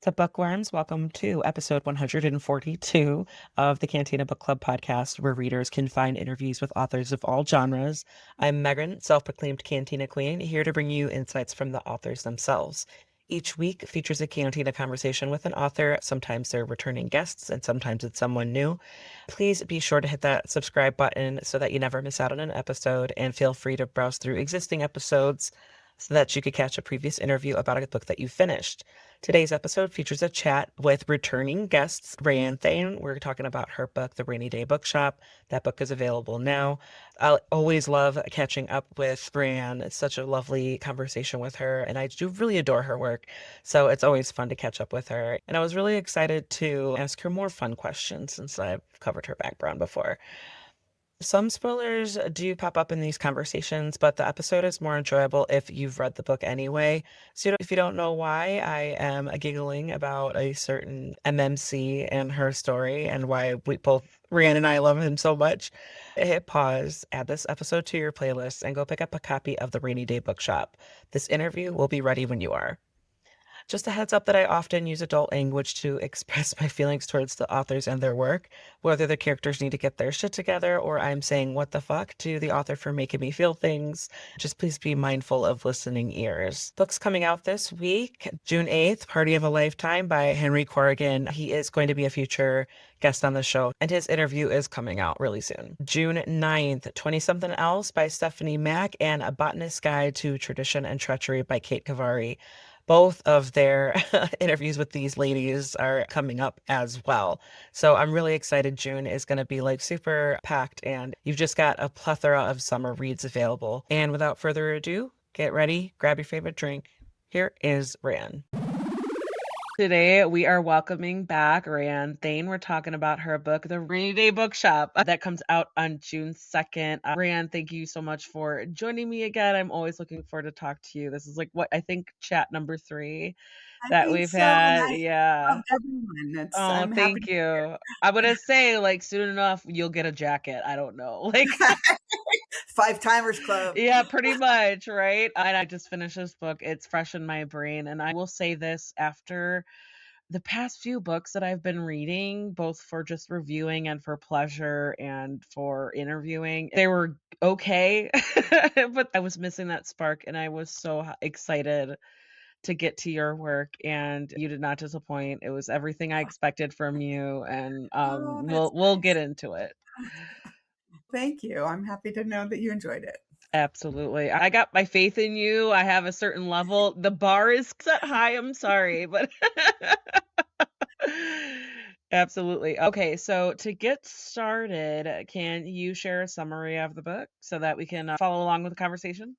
So, bookworms, welcome to episode 142 of the Cantina Book Club podcast, where readers can find interviews with authors of all genres. I'm Megan, self proclaimed Cantina Queen, here to bring you insights from the authors themselves. Each week features a Cantina conversation with an author. Sometimes they're returning guests, and sometimes it's someone new. Please be sure to hit that subscribe button so that you never miss out on an episode, and feel free to browse through existing episodes so that you could catch a previous interview about a book that you finished. Today's episode features a chat with returning guests, RaeAnne Thayne. We're talking about her book, The Rainy Day Bookshop. That book is available now. I always love catching up with RaeAnne. It's such a lovely conversation with her, and I do really adore her work. So it's always fun to catch up with her. And I was really excited to ask her more fun questions since I've covered her background before. Some spoilers do pop up in these conversations, but the episode is more enjoyable if you've read the book anyway. So if you don't know why I am giggling about a certain MMC and her story and why we both, Rhiannon and I, love him so much, hit pause, add this episode to your playlist, and go pick up a copy of The Rainy Day Bookshop. This interview will be ready when you are. Just a heads up that I often use adult language to express my feelings towards the authors and their work, whether the characters need to get their shit together or I'm saying what the fuck to the author for making me feel things. Just please be mindful of listening ears. Books coming out this week, June 8th, Party of a Lifetime by Henry Corrigan. He is going to be a future guest on the show, and his interview is coming out really soon. June 9th, 20 Something Else by Stephanie Mack and A Botanist's Guide to Tradition and Treachery by Kate Kavari. Both of their interviews with these ladies are coming up as well. So I'm really excited. June is going to be like super packed, and you've just got a plethora of summer reads available. And without further ado, get ready, grab your favorite drink. Here is Ran. Today, we are welcoming back RaeAnne Thayne. We're talking about her book, The Rainy Day Bookshop, that comes out on June 2nd. RaeAnne, thank you so much for joining me again. I'm always looking forward to talk to you. This is like what I think chat number 3 I that think we've so, and had. I Yeah. love everyone. Oh, I'm happy thank you. I'm gonna say like soon enough you'll get a jacket. I don't know. Like to Five Timers Club. yeah, pretty much, right? And I just finished this book. It's fresh in my brain. And I will say this after the past few books that I've been reading, both for just reviewing and for pleasure and for interviewing, they were okay, but I was missing that spark. And I was so excited to get to your work, and you did not disappoint. It was everything I expected from you, and Oh, we'll that's we'll get nice. into it. Thank you. I'm happy to know that you enjoyed it. Absolutely. I got my faith in you. I have a certain level. The bar is set high. I'm sorry, but absolutely. Okay, so to get started, can you share a summary of the book so that we can follow along with the conversation?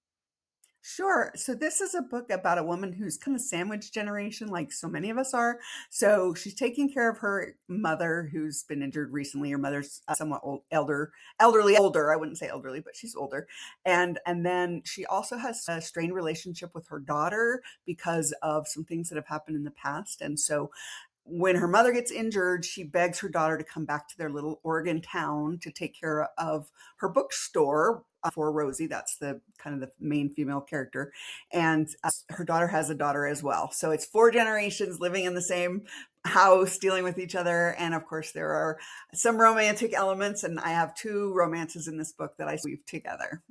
Sure. So this is a book about a woman who's kind of sandwich generation, like so many of us are. So she's taking care of her mother, who's been injured recently. Her mother's somewhat older. I wouldn't say elderly, but she's older. And then she also has a strained relationship with her daughter because of some things that have happened in the past. And so when her mother gets injured, she begs her daughter to come back to their little Oregon town to take care of her bookstore for Rosie. That's the kind of the main female character. And her daughter has a daughter as well. So it's four generations living in the same house, dealing with each other. And of course, there are some romantic elements. And I have two romances in this book that I weave together.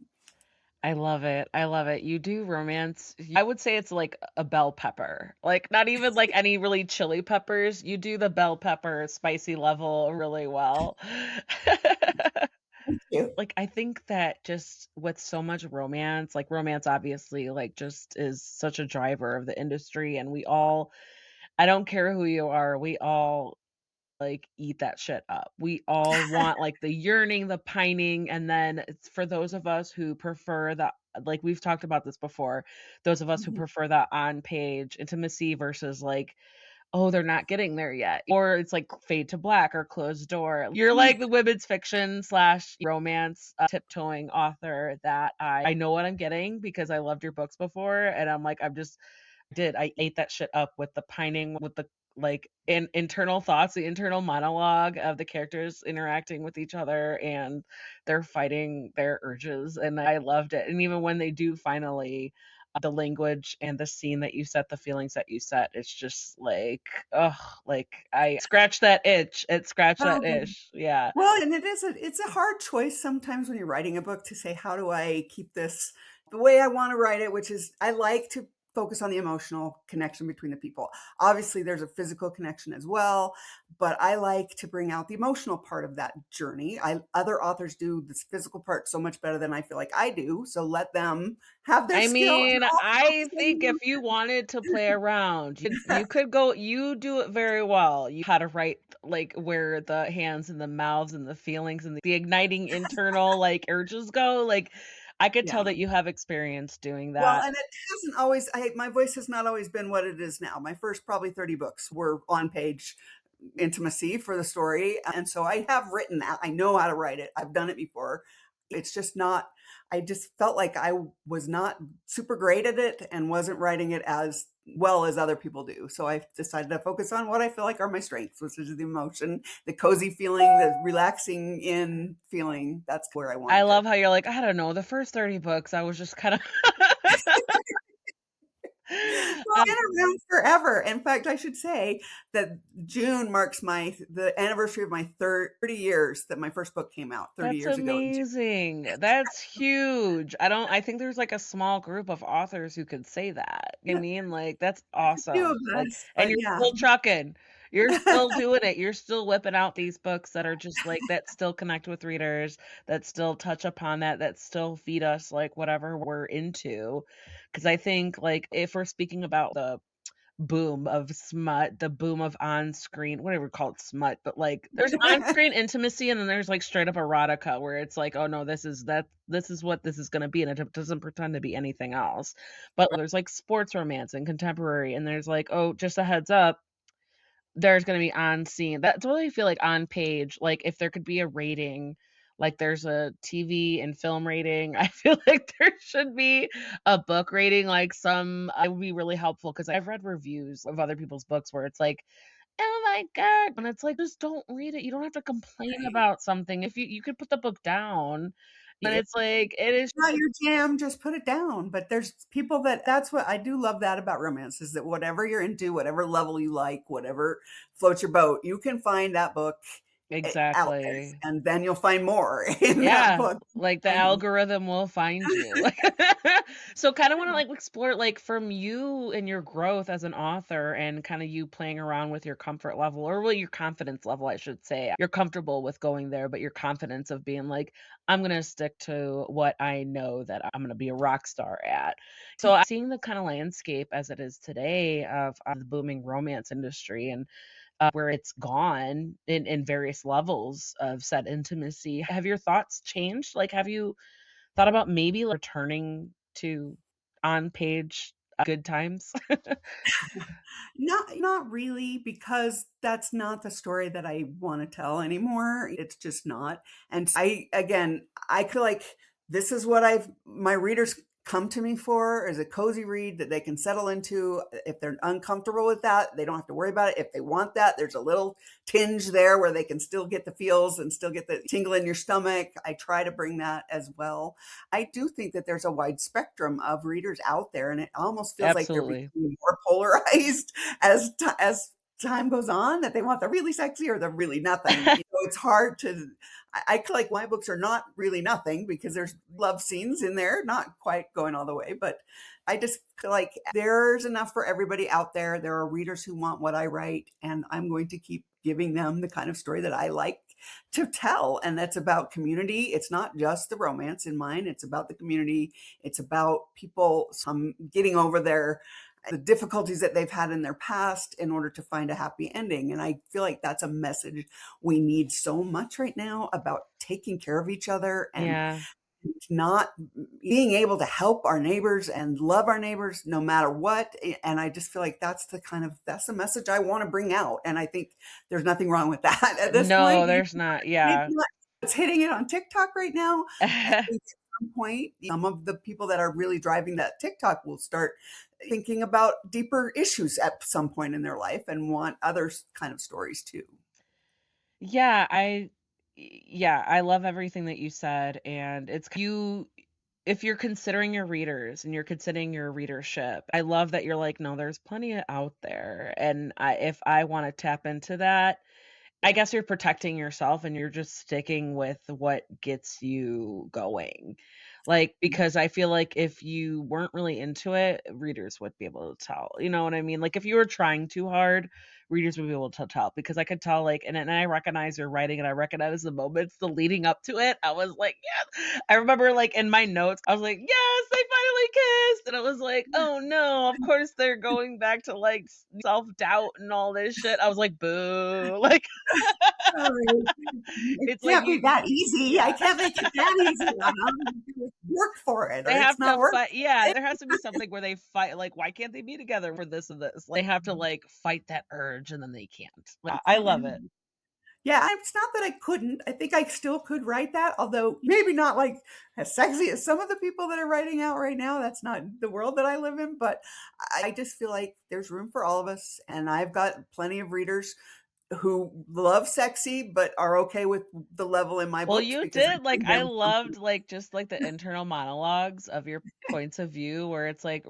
I love it. I love it. You do romance. I would say it's like a bell pepper. Like not even like any really chili peppers. You do the bell pepper spicy level really well. Thank you. Like I think that just with so much romance, like romance obviously like just is such a driver of the industry, and we all, I don't care who you are, we all like eat that shit up. We all want like the yearning, the pining, and then it's for those of us who prefer the, like we've talked about this before, those of us who Mhm. prefer that on page intimacy versus like, oh, they're not getting there yet. Or it's like fade to black or closed door. You're like the women's fiction slash romance tiptoeing author that I know what I'm getting because I loved your books before. And I'm like, I ate that shit up with the pining, with the like internal thoughts, the internal monologue of the characters interacting with each other, and they're fighting their urges. And I loved it. And even when they do finally The language and the scene that you set, the feelings that you set, it's just like, ugh, like, I scratch that itch. It scratched that Oh, itch. Yeah. well, and it's a hard choice sometimes when you're writing a book to say, "How do I keep this the way I wanna write it?" Which is I like to focus on the emotional connection between the people. Obviously, there's a physical connection as well, but I like to bring out the emotional part of that journey. I Other authors do this physical part so much better than I feel like I do, so let them have their I skill and mean, I'll I focus think if on you wanted to play around, you could go you do it very well. You how to write, like, where the hands and the mouths and the feelings and the igniting internal, like, urges go, like, I could tell yeah. that you have experience doing Well, that. and it hasn't always my voice has not always been what it is now. My first probably 30 books were on page intimacy for the story, and so I have written that. I know how to write it. I've done it before. It's just not I just felt like I was not super great at it and wasn't writing it as well as other people do. So I decided to focus on what I feel like are my strengths, which is the emotion, the cozy feeling, the relaxing in feeling. That's where I I wanted to love how you're like, "I don't know, the first 30 books, I was just kinda" Well, been around forever. In fact, I should say that June marks the anniversary of my 30 years that my first book came out 30 That's years ago in June. amazing. That's huge. I think there's, like, a small group of authors who could say that. I Yeah, mean, like, that's a few of awesome. Like, us, and but you're yeah. still trucking. You're still doing it. You're still whipping out these books that are just, like, that still connect with readers, that still touch upon that, that still feed us, like, whatever we're into. Because I think, like, if we're speaking about the boom of smut, the boom of on-screen whatever you call it smut, but, like, there's on-screen intimacy and then there's, like, straight up erotica where it's like, "Oh, no, this is what this is gonna be," and it doesn't pretend to be anything else. But there's, like, sports romance and contemporary, and there's, like, "Oh, just a heads up, there's gonna be on scene." That's what I feel like on page, like, if there could be a rating, like there's a TV and film rating, I feel like there should be a book rating, like some it would be really helpful because 'cause I've read reviews of other people's books where it's like, "Oh my god," and it's like, "Just don't read it, you don't have to complain Right. about something, if you could put the book down," and it's like, it is Not your jam, just put it down, but there's people that's what I do love that about romance is that whatever you're into, whatever level you like, whatever floats your boat, you can find that book, out there, exactly. and then you'll find more in that Yeah, book. like the Find them. algorithm will find you. So kinda wanna, like, explore, like, from you and your growth as an author and kinda you playing around with your comfort level or, well, your confidence level, I should say. You're comfortable with going there, but your confidence of being like, "I'm gonna stick to what I know that I'm gonna be a rock star at." So, seeing the kinda landscape as it is today of the booming romance industry and where it's gone in various levels of said intimacy. Have your thoughts changed? Like, have you thought about maybe like, returning to on page good times? Not really, because that's not the story that I wanna tell anymore, it's just not, and I feel like this is what I've my readers come to me for, is a cozy read that they can settle into. If they're uncomfortable with that, they don't have to worry about it. If they want that, there's a little tinge there where they can still get the feels and still get the tingle in your stomach. I try to bring that as well. I do think that there's a wide spectrum of readers out there, and it almost feels like they're Absolutely. becoming more polarized as time goes on, that they want the really sexy or the really nothing. It's hard to I feel like my books are not really nothing because there's love scenes in there, not quite going all the way, but I just feel like there's enough for everybody out there. There are readers who want what I write, and I'm going to keep giving them the kind of story that I like to tell, and that's about community. It's not just the romance in mine, it's about the community. It's about people some getting over the difficulties that they've had in their past in order to find a happy ending. And I feel like that's a message we need so much right now about taking care of each other and Yeah. not being able to help our neighbors and love our neighbors no matter what. And I just feel like that's the message I want to bring out. And I think there's nothing wrong with that at this point. No, there's not. Maybe Yeah. not it's hitting it on TikTok right now. I think at some point, some of the people that are really driving that TikTok will start thinking about deeper issues at some point in their life and want other kind of stories too. Yeah, I love everything that you said, and it's you if you're considering your readers and you're considering your readership, I love that you're like, "No, there's plenty out there, and if I wanna tap into that." I guess you're protecting yourself and you're just sticking with what gets you going. Like, because I feel like if you weren't really into it, readers would be able to tell, you know what I mean? Like, if you were trying too hard, readers would be able to tell because I could tell, like, and I recognize your writing and I recognize the moments, the leading up to it. I was like, "Yes." I remember, like, in my notes, I was like, "Yes, they finally kissed." And I was like, "Oh no, of course they're going back to, like, self-doubt and all this shit." I was like, "Boo." Like, Sorry. It it's like can't be that easy. I yeah. can't make it that easy on them. Work for it, They or have it's not to worth fight yeah, there has to be something where they fight, like, why can't they be together for this and this? They have to, like, fight that urge and then they can't. I love it. it. Yeah, it's not that I couldn't. I think I still could write that, although maybe not like as sexy as some of the people that are writing out right now. That's not the world that I live in, but I just feel like there's room for all of us. And I've got plenty of readers who love sexy, but are okay with the level in my Well, books you because I did, like, bring I them loved, something. like, just, like, the internal monologues of your points of view where it's, like,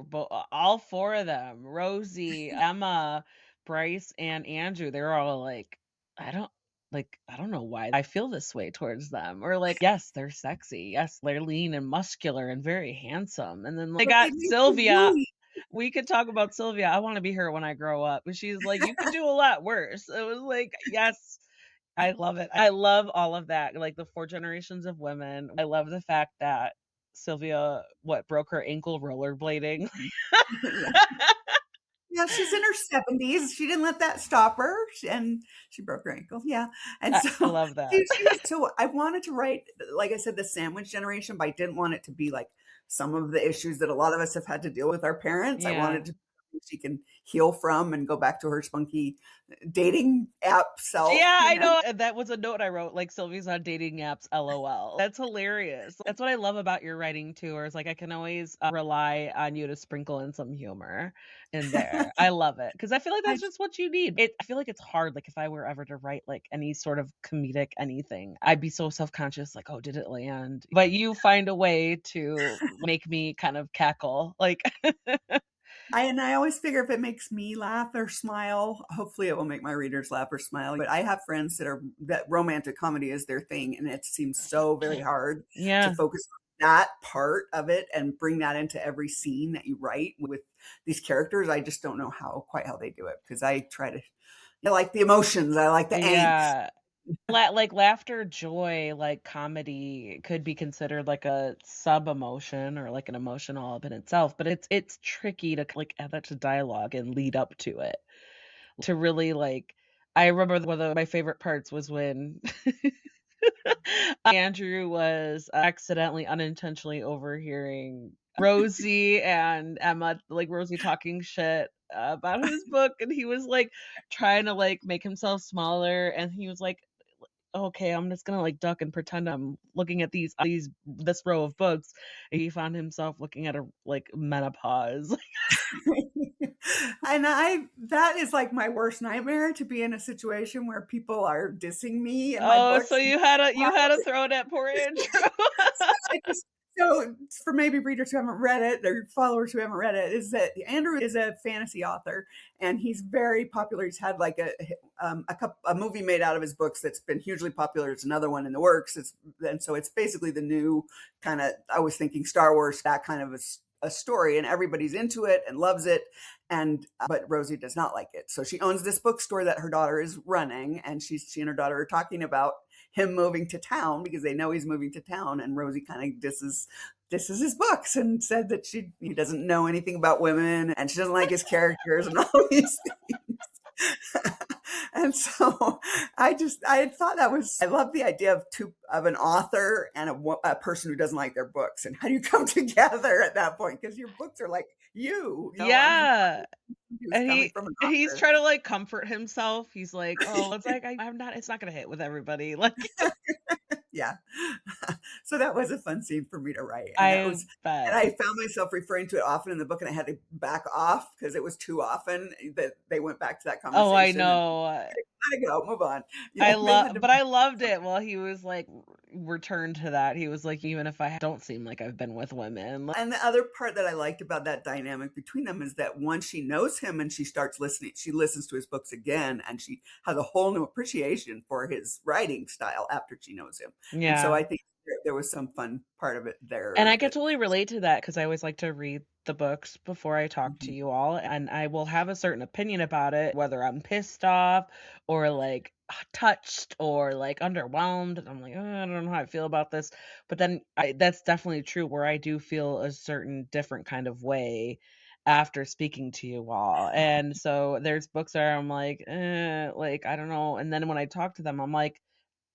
all 4 of them, Rosie, Emma, Bryce, and Andrew, they're all like, "I don't I don't know why I feel this way towards them," or, like, yes, they're sexy, yes, they're lean and muscular and very handsome, and then they But they got make you Sylvia. really We could talk about Sylvia, I wanna be her when I grow up, and she's like, "You could do a lot worse." It was like, yes. I love it. I love all of that, like, the 4 generations of women. I love the fact that Sylvia, what, broke her ankle rollerblading. yeah. Yeah, she's in her 70s. She didn't let that stop her, and she broke her ankle, yeah, and I so love that. she was so I wanted to write, like I said, the sandwich generation, but I didn't want it to be like some of the issues that a lot of us have had to deal with our parents. I Yeah. wanted to she can heal from and go back to her spunky dating app self, Yeah, you I know? know, and that was a note I wrote, like, "Sylvie's on dating apps, LOL." That's hilarious. That's what I love about your writing too, where it's like I can always, rely on you to sprinkle in some humor in there. I love it because I feel like I that's just what you need. I feel like it's hard, like, if I were ever to write, like, any sort of comedic anything, I'd be so self-conscious, like, "Oh, did it land?" But you find a way to make me kind of cackle, like I always figure if it makes me laugh or smile, hopefully it will make my readers laugh or smile. But I have friends that romantic comedy is their thing, and it seems so very hard to Yeah. focus on that part of it and bring that into every scene that you write with these characters. I just don't know quite how they do it because I try to I like the emotions, I like the angst. Yeah. Like, laughter, joy, like, comedy could be considered like a sub-emotion or like an emotion all up in itself, but it's tricky to, like, add that to dialogue and lead up to it. To really, like I remember one of my favorite parts was when Andrew was accidentally, unintentionally overhearing Rosie and Emma, like, Rosie talking shit about his book, and he was, like, trying to, like, make himself smaller, and he was like, "Okay, I'm just gonna, like, duck and pretend I'm looking at these this row of books," and he found himself looking at a, like, menopause. And I that is like my worst nightmare to be in a situation where people are dissing me in my Oh, so books. you had to throw it at poor Andrew. So I just so for maybe readers who haven't read it or followers who haven't read it, is that Andrew is a fantasy author and he's very popular. He's had like a movie made out of his books that's been hugely popular. There's another one in the works. And so it's basically the new kind of I was thinking Star Wars, that kind of a story, and everybody's into it and loves it. And but Rosie does not like it. So she owns this bookstore that her daughter is running, and she and her daughter are talking about him moving to town because they know he's moving to town. And Rosie kind of disses his books and said that he doesn't know anything about women and she doesn't like his characters and all these things. And so I thought that was I love the idea of an author and a person who doesn't like their books, and how do you come together at that point because your books are like I mean Yeah, who's and coming from an he's author. trying to, like, comfort himself. He's like, "Oh, it's like it's not gonna hit with everybody." Like, Yeah. So that was a fun scene for me to write, I and bet. I found myself referring to it often in the book, and I had to back off because it was too often that they went back to that Oh, I conversation, and know. Gotta go, move on. I They love had to. but I loved it while he was, like, returned to that. He was like, "Even if I don't seem like I've been with women." And the other part that I liked about that dynamic between them is that once she knows him and she starts listening, she listens to his books again, and she has a whole new appreciation for his writing style after she knows him. And so Yeah. I think there was some fun part of it And there I could that. totally relate to that because I always like to read the books before I talk to Mhm. you all, and I will have a certain opinion about it, whether I'm pissed off or, like, touched or, like, underwhelmed, and I'm like, I don't know how I feel about this." But then I that's definitely true where I do feel a certain different kind of way after speaking to you all, and so there's books where I'm like, like, I don't know," and then when I talk to them, I'm like,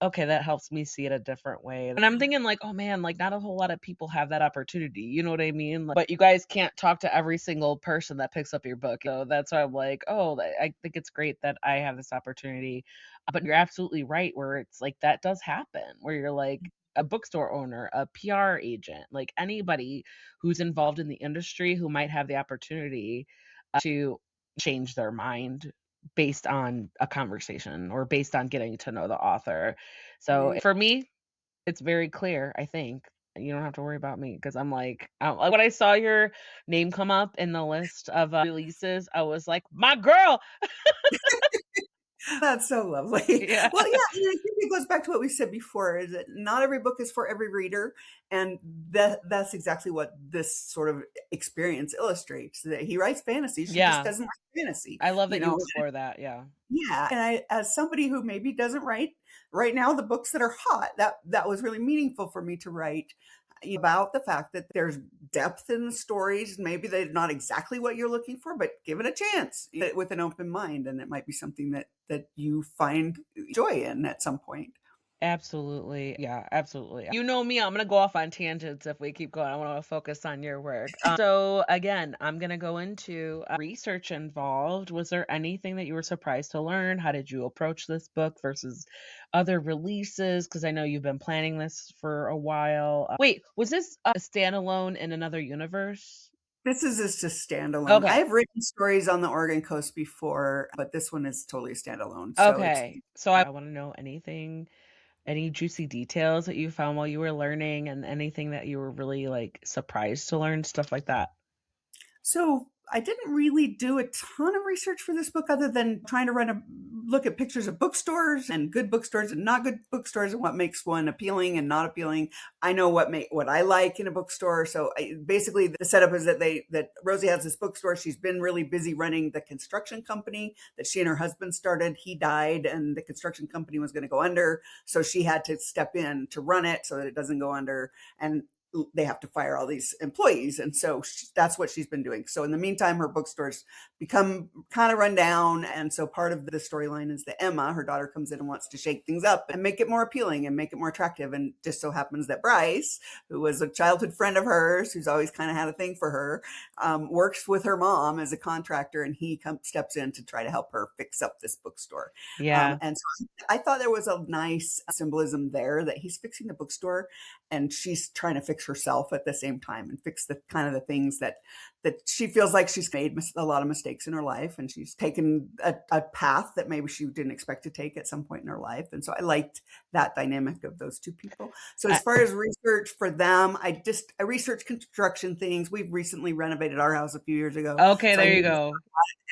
okay, that helps me see it a different way, and I'm thinking like, "Oh, man, like, not a whole lot of people have that opportunity," you know what I mean? Like, but you guys can't talk to every single person that picks up your book, so that's why I'm like, "Oh, I think it's great that I have this opportunity." But you're absolutely right where it's like, that does happen, where you're like a bookstore owner, a PR agent, like, anybody who's involved in the industry who might have the opportunity to change their mind based on a conversation or based on getting to know the author. So Right. for me, it's very clear, I think. You don't have to worry about me because I'm like, when I saw your name come up in the list of releases, I was like, my girl. That's so lovely. Yeah. Well, yeah, and I think it goes back to what we said before, is that not every book is for every reader, and that's exactly what this sort of experience illustrates, that he writes fantasy, she just Yeah. doesn't like fantasy, I love you that you know? explore that. Yeah. Yeah, and I, as somebody who maybe doesn't write right now the books that are hot, that was really meaningful for me to write about the fact that there's depth in the stories. Maybe they're not exactly what you're looking for, but give it a chance with an open mind, and it might be something that you find joy in at some point. Absolutely. Yeah, absolutely. You know me, I'm gonna go off on tangents if we keep going. I want to focus on your work. So again, I'm gonna go into research involved. Was there anything that you were surprised to learn? How did you approach this book versus other releases? Because I know you've been planning this for a while. Wait, was this a standalone in another universe? This is just a standalone. Okay. I've written stories on the Oregon coast before, but this one is totally standalone. So it's. Okay. So I want to know anything. Any juicy details that you found while you were learning and anything that you were really, like, surprised to learn, stuff like that? So I didn't really do a ton of research for this book other than trying to look at pictures of bookstores and good bookstores and not good bookstores and what makes one appealing and not appealing. I know what I like in a bookstore. So basically the setup is that Rosie has this bookstore. She's been really busy running the construction company that she and her husband started. He died and the construction company was going to go under. So she had to step in to run it so that it doesn't go under. And they have to fire all these employees. And so that's what she's been doing. So in the meantime, her bookstores become kind of run down. And so part of the storyline is that Emma, her daughter, comes in and wants to shake things up and make it more appealing and make it more attractive. And just so happens that Bryce, who was a childhood friend of hers, who's always kind of had a thing for her, works with her mom as a contractor, and he steps in to try to help her fix up this bookstore. Yeah. And so I thought there was a nice symbolism there that he's fixing the bookstore and she's trying to fix herself at the same time and fix the kind of the things that she feels like she's made a lot of mistakes in her life, and she's taken a path that maybe she didn't expect to take at some point in her life. And so I liked that dynamic of those two people. So as I far as research for them, I researched construction things. We've recently renovated our house a few years ago, okay, so I there you knew, go.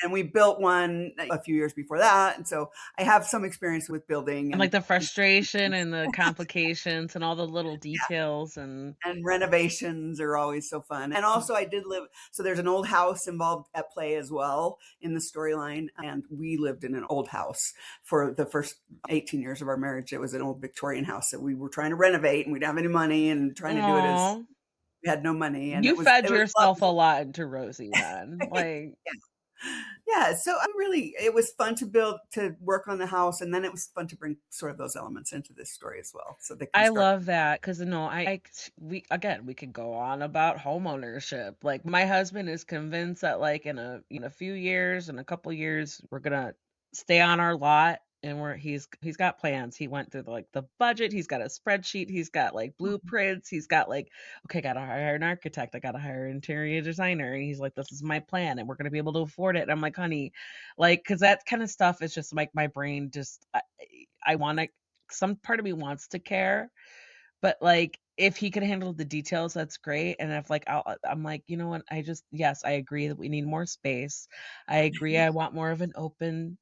and we built one a few years before that, and so I have some experience with building And, like, and the frustration and the complications and all the little yeah. details and And renovations are always so fun. And also I did live, so there's an old house involved at play as well in the storyline, and we lived in an old house for the first 18 years of our marriage. It was an old Victorian house that we were trying to renovate, and we didn't have any money and trying to do it as aw. we had no money, and You it fed was yourself a lot into Rosie then, lovely. like, Yeah, so I really, it was fun to work on the house, and then it was fun to bring sort of those elements into this story as well, so they can I start. love that because no, we again, we could go on about homeownership, like, my husband is convinced that, like, in a few years, in a couple years, we're gonna stay on our lot and he's got plans. He went through like the budget, he's got a spreadsheet, he's got like Mhm. blueprints, he's got like, okay, I gotta hire an architect, I gotta hire an interior designer. And he's like, this is my plan, and we're gonna be able to afford it. And I'm like, honey, like, cause that kind of stuff is just like my brain just I wanna some part of me wants to care, but, like, if he could handle the details, that's great, and if, like, I'm like, "You know what? I just" yes, I agree that we need more space. I agree I want more of an open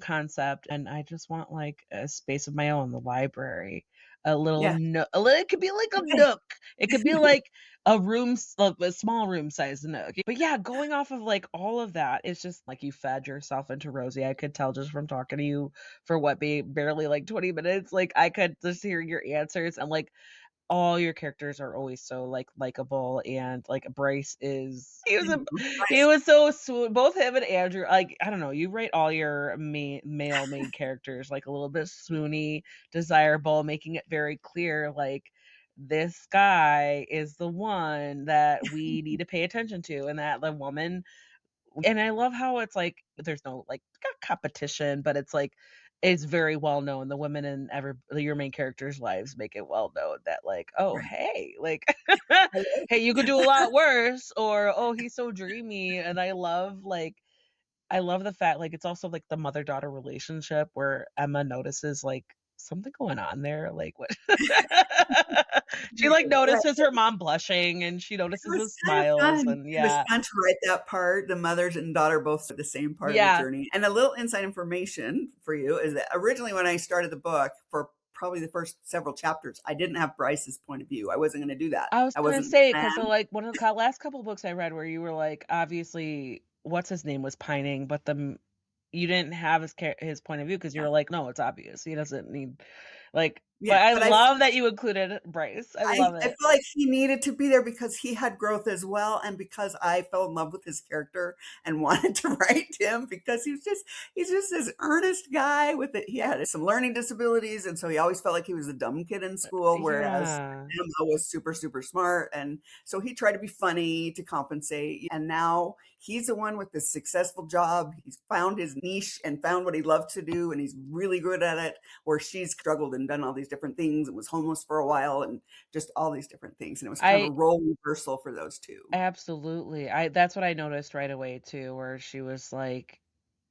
concept, and I just want, like, a space of my own, the library, a little Yeah. nook a lit it could be like a nook. It could be like a small room size nook. But, yeah, going off of, like, all of that, it's just like you fed yourself into Rosie. I could tell just from talking to you for what, be barely, like, 20 minutes, like, I could just hear your answers, and, like, all your characters are always so, like, likable, and, like, Bryce is he Nice. was so sweet. Both him and Andrew, like, I don't know, you write all your male main characters, like, a little bit swoony, desirable, making it very clear, like, this guy is the one that we need to pay attention to, and that the woman and I love how it's like there's no, like, competition, but it's like it's very well known. The women in your main characters' lives make it well known that, like, "Oh, Right. hey, like, I like hey, you could do a lot worse," or, "Oh, he's so dreamy," and I love the fact like, it's also, like, the mother-daughter relationship where Emma notices, like, something going on there, like, what she, like, right. notices her mom blushing, and she It notices was the kind of smiles, fun. and It was yeah. fun to write that part. The mothers and daughter both said the same part of the Yeah. journey. And a little inside information for you is that originally when I started the book, for probably the first several chapters, I didn't have Bryce's point of view. I wasn't gonna do that. I was I gonna wasn't say, the 'cause, plan. like, one of the last couple books I read where you were, like, obviously, what's his name was pining, but you didn't have his point of view because you Yeah. were like, "No, it's obvious. He doesn't need" like, Yeah, but I but love that you included Bryce. I love I it. feel like he needed to be there because he had growth as well, and because I fell in love with his character and wanted to write him because he's just this earnest guy with it. He had some learning disabilities, and so he always felt like he was a dumb kid in school, whereas Yeah. Emma was super, super smart, and so he tried to be funny to compensate, and now he's the one with this successful job. He's found his niche and found what he loved to do, and he's really good at it, where she's struggled and done all these different things and was homeless for a while, and just all these different things, and it was kind of a I role reversal for those 2. absolutely. I That's what I noticed right away too, where she was like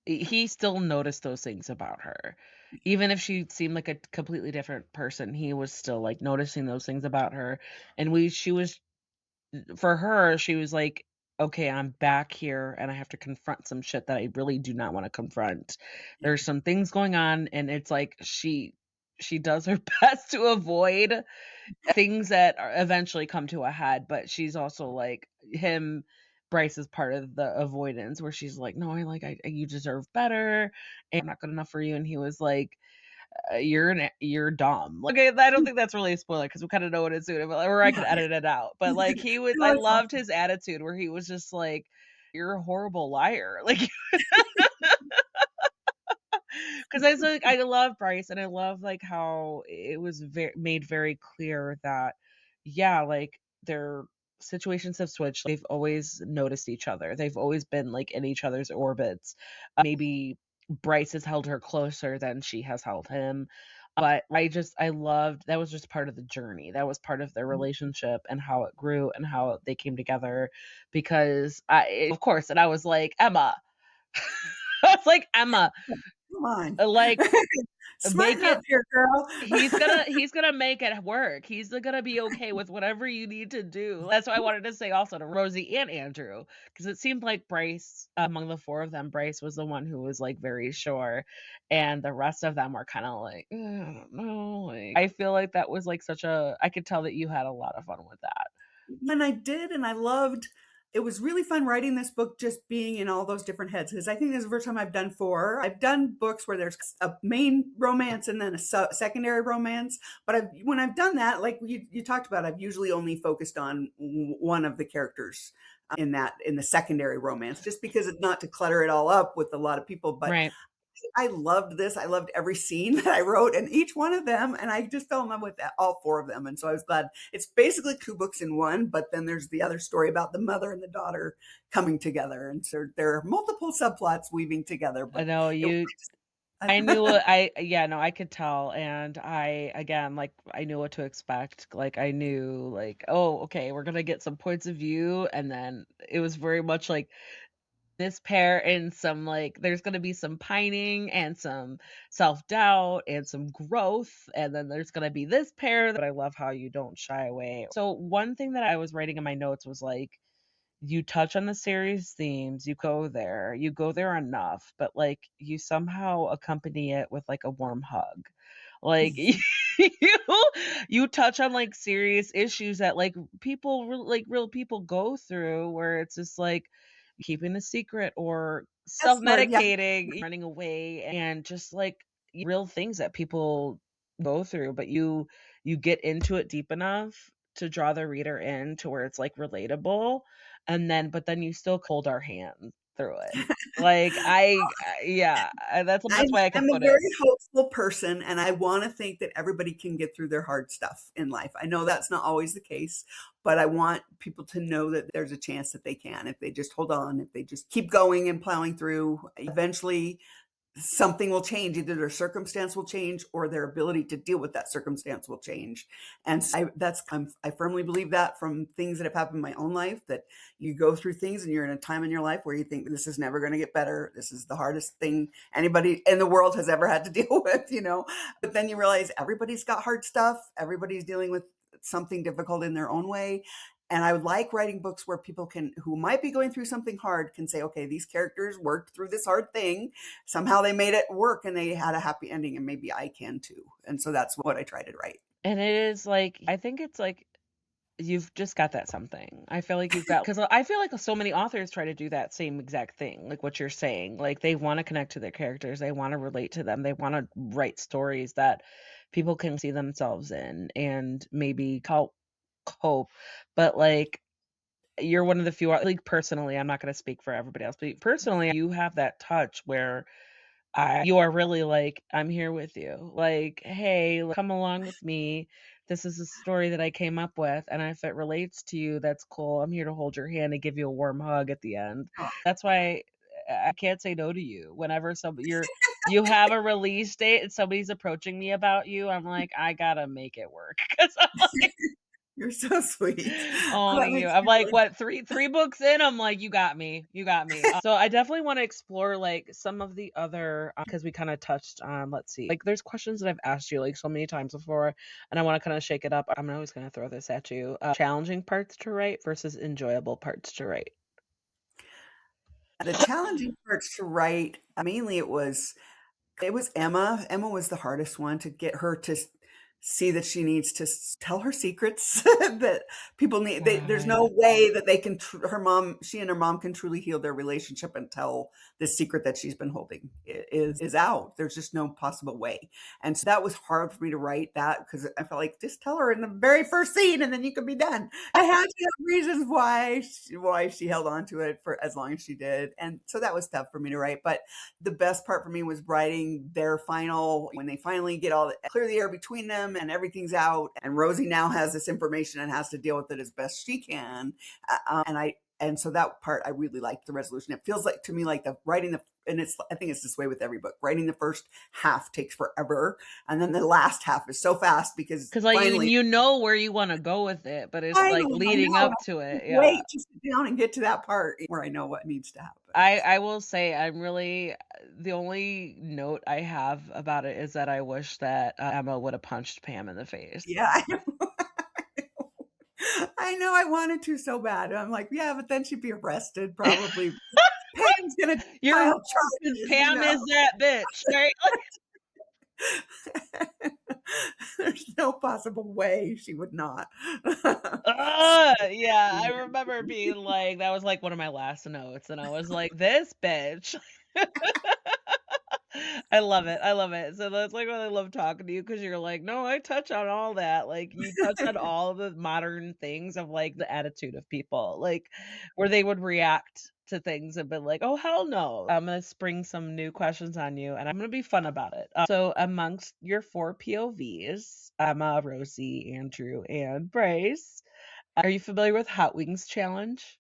he still noticed those things about her. Even if she seemed like a completely different person, he was still, like, noticing those things about her, and we she was for her, she was like, "Okay, I'm back here and I have to confront some shit that I really do not wanna confront. There's some things going on," and it's like she does her best to avoid things that are eventually come to a head, but she's also like Bryce is part of the avoidance where she's like, "No, you deserve better, and I'm not good enough for you," and he was like, you're dumb." Like, I don't think that's really a spoiler because we kinda know what it's doing, but or I Yeah, could yeah. edit it out, but, like, I No, it's loved awesome. his attitude where he was just like, "You're a horrible liar." Like 'cause I was like I love Bryce, and I love, like, how it was made very clear that, yeah, like, their situations have switched. They've always noticed each other. They've always been, like, in each other's orbits. Maybe Bryce has held her closer than she has held him, but I loved that was just part of the journey. That was part of their relationship and how it grew and how they came together because of course, and I was like, "Emma." I was like, "Emma, Come on. like, make Smarten up it here, girl. he's gonna make it work. He's gonna be okay with whatever you need to do." That's what I wanted to say also to Rosie and Andrew, because it seemed like Bryce, among the 4 of them, Bryce was the one who was, like, very sure, and the rest of them were kinda like, "I don't know," like, I feel like that was, like, such a I could tell that you had a lot of fun with that. When I did, and I loved it was really fun writing this book just being in all those different heads, because I think this is the first time I've done 4. I've done books where there's a main romance and then a secondary romance, but when I've done that, like you talked about, I've usually only focused on one of the characters in the secondary romance, just because it's not to clutter it all up with a lot of people, but Right. I loved this. I loved every scene that I wrote and each one of them, and I just fell in love with all 4 of them, and so I was glad. It's basically 2 books in one, but then there's the other story about the mother and the daughter coming together, and so there are multiple subplots weaving together, I but know it was you great. I knew what I yeah, no, I could tell, and I again, like, I knew what to expect, like, I knew, like, "Oh, okay, we're gonna get some points of view," and then it was very much like this pair and some, like there's gonna be some pining and some self-doubt and some growth, and then there's gonna be this pair, but I love how you don't shy away. So, one thing that I was writing in my notes was, like, you touch on the series themes, you go there enough, but, like, you somehow accompany it with, like, a warm hug. Like, you you touch on, like, serious issues that, like, real people go through where it's just, like, keeping a secret or That's smart, yeah. self-medicating, running away, and just, like, real things that people go through, but you get into it deep enough to draw the reader in to where it's, like, relatable, and then but then you still hold our hand through it. Like, yeah, I'm that's why I could I'm a put it. very hopeful person, and I wanna think that everybody can get through their hard stuff in life. I know that's not always the case, but I want people to know that there's a chance that they can if they just hold on, if they just keep going and plowing through. Eventually, something will change. Either their circumstance will change or their ability to deal with that circumstance will change. And so I firmly believe that from things that have happened in my own life, that you go through things and you're in a time in your life where you think this is never going to get better. This is the hardest thing anybody in the world has ever had to deal with, you know. But then you realize everybody's got hard stuff. Everybody's dealing with something difficult in their own way. And I would like writing books where people can, who might be going through something hard, can say, okay, these characters worked through this hard thing. Somehow they made it work and they had a happy ending, and maybe I can too. And so that's what I try to write. And it is like I think it's like you've just got that something. I feel like you've got because I feel like so many authors try to do that same exact thing, like what you're saying. Like they want to connect to their characters, they want to relate to them, they want to write stories that people can see themselves in and maybe help cope. But like you're one of the few, like personally, I'm not going to speak for everybody else, but personally, you have that touch where you are really like, "I'm here with you." Like, "Hey, come along with me. This is a story that I came up with, and if it relates to you, that's cool. I'm here to hold your hand and give you a warm hug at the end." Oh, That's why I can't say no to you. Whenever you have a release date and somebody's approaching me about you, I'm like, "I gotta make it work," 'cause you're so sweet. Oh, that owning you. makes I'm me like, really what, 3 books in? I'm like, "You got me. You got me." So I definitely wanna explore, like, some of the other, because we kinda touched on, let's see, like, there's questions that I've asked you, like, so many times before, and I wanna kinda shake it up. I'm always gonna throw this at you. Challenging parts to write versus enjoyable parts to write. the challenging parts to write, mainly it was Emma. Emma was the hardest one to get her to see that she needs to tell her secrets that people need. There's no Right. way that they can, she and her mom can truly heal their relationship until this secret that she's been holding is out. There's just no possible way. And so that was hard for me to write that because I felt like just tell her in the very first scene and then you could be done. I had to have reasons why she held on to it for as long as she did. And so that was tough for me to write. But the best part for me was writing their final, when they finally get clear the air between them and everything's out and Rosie now has this information and has to deal with it as best she can. And so that part I really liked the resolution. It feels like to me like the writing the and it's I think it's this way with every book. Writing the first half takes forever and then the last half is so fast because 'Cause, like, finally you know where you wanna go with it, but it's, like, I leading know. up to I it, can't yeah. wait to sit down and get to that part where I know what needs to happen. I will say I'm really the only note I have about it is that I wish that, Emma woulda punched Pam in the face. Yeah, I know. I know I wanted to so bad. I'm like, yeah, but then she'd be arrested probably. Pam's gonna You're right, file 'cause charges, you Pam know? is that bitch, right? There's no possible way she would not. Yeah, I remember being like that was, like, one of my last notes, and I was like, "This bitch." I love it, I love it. So that's, like, why I love talking to you because 'cause you're like, "No, I touch on all that." Like, you touch on all the modern things of, like, the attitude of people, like, where they would react to things and be like, "Oh, hell no." I'm gonna spring some new questions on you, and I'm gonna be fun about it. So amongst your 4 POVs, Emma, Rosie, Andrew, and Bryce, are you familiar with Hot Wings Challenge?